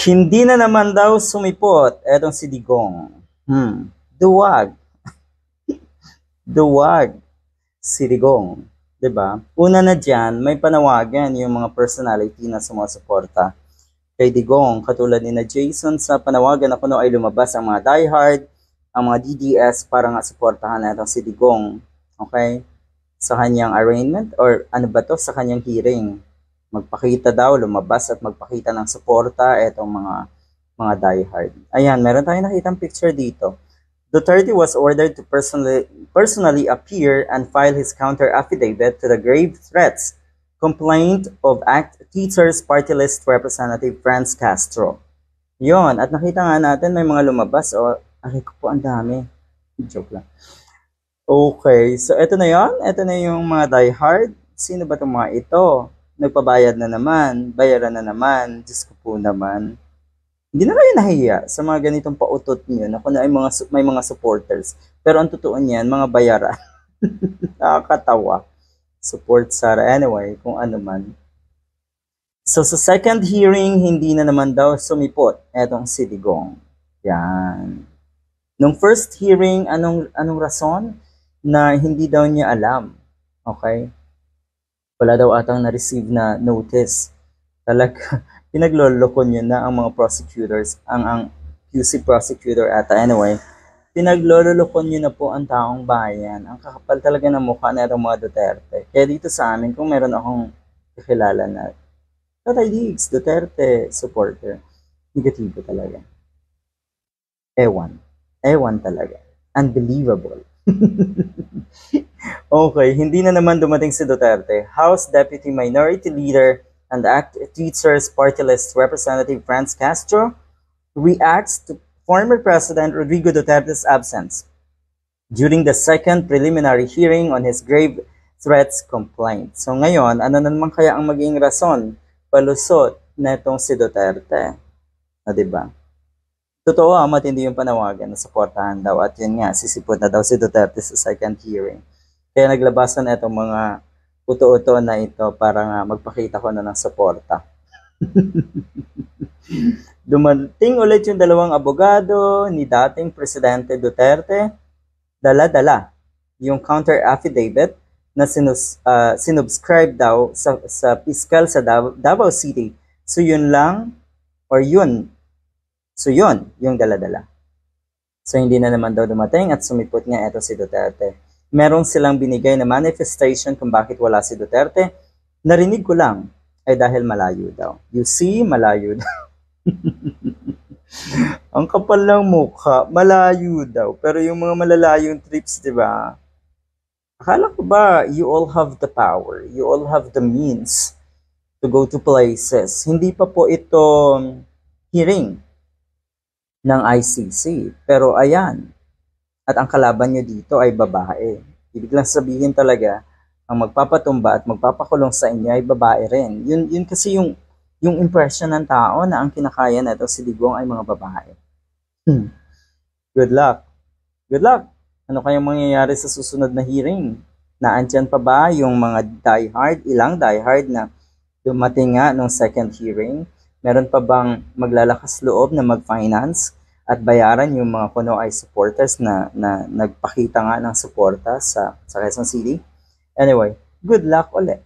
Hindi na naman daw sumipot etong si Digong. Duwag. Duwag si Digong. 'Di ba? Una na diyan, may panawagan yung mga personality na sumusuporta kay Digong, katulad ni na Jason sa panawagan na kuno ay lumabas ang mga diehard, ang mga DDS para nga suportahan natin si Digong. Okay? Sa kanyang arraignment or ano ba to, sa kanyang hearing. Magpakita daw, lumabas at magpakita ng suporta etong mga diehard. Ayan, meron tayong nakitang picture dito. Duterte was ordered to personally appear and file his counter affidavit to the grave threats complaint of ACT Teachers Party List Representative Franz Castro. Yon, at nakita nga natin may mga lumabas. Aray ko po, ang dami. Joke lang. Okay, so ito na yon. Ito na yung mga diehard. Sino ba itong mga ito? Nagpabayad na naman, bayaran na naman, Diyos ko po naman. Hindi na kayo nahiya sa mga ganitong pautot niyo na kung may mga supporters. Pero ang totoo niyan, mga bayaran. Nakakatawa. Support Sara anyway, kung ano man. So sa second hearing, hindi na naman daw sumipot etong si Digong. Yan. Nung first hearing, anong rason na hindi daw niya alam? Okay? Wala daw atang na-receive na notice. Talaga, pinagloloko niyo na ang mga prosecutors, ang QC prosecutor ata anyway, pinagloloko niyo na po ang taong bayan. Ang kakapal talaga ng mukha na itong mga Duterte. Kaya dito sa amin, kung meron akong kakilala na Tatay Diggs, Duterte supporter, negatibo talaga. Ewan talaga. Unbelievable. Okay, hindi na naman dumating si Duterte. House Deputy Minority Leader and ACT Teachers Party List Representative Franz Castro reacts to former President Rodrigo Duterte's absence during the second preliminary hearing on his grave threats complaint. So ngayon, ano naman kaya ang maging rason palusot na itong si Duterte? Diba? Totoo, matindi yung panawagan na suportahan daw at yun nga, sisipot na daw si Duterte sa second hearing. Kaya naglabasan na itong mga uto-uto na ito para nga magpakita ko na ng suporta. Dumating ulit yung dalawang abogado ni dating Presidente Duterte, dala-dala yung counter affidavit na sinubscribe daw sa piskal sa Davao City. So yun lang, or yun, so yun yung dala-dala. So hindi na naman daw dumating at sumipot nga ito si Duterte. Merong silang binigay na manifestation kung bakit wala si Duterte. Narinig ko lang ay dahil malayo daw. You see, malayo daw. Ang kapal ng mukha, malayo daw. Pero yung mga malalayong trips, di ba? Akala ko ba you all have the power, you all have the means to go to places. Hindi pa po ito hearing ng ICC. Pero ayan, at ang kalaban nyo dito ay babae. Ibig lang sabihin talaga, ang magpapatumba at magpapakulong sa inyo ay babae rin. Yun kasi yung impression ng tao na ang kinakaya na ito si Digong ay mga babae. Good luck. Good luck. Ano kayang mangyayari sa susunod na hearing? Naandyan pa ba yung mga diehard, ilang diehard na dumating nga nung second hearing? Meron pa bang maglalakas loob na mag-finance at bayaran yung mga kuno ay supporters na nagpakita nga ng suporta sa Quezon City? Anyway, good luck ulit.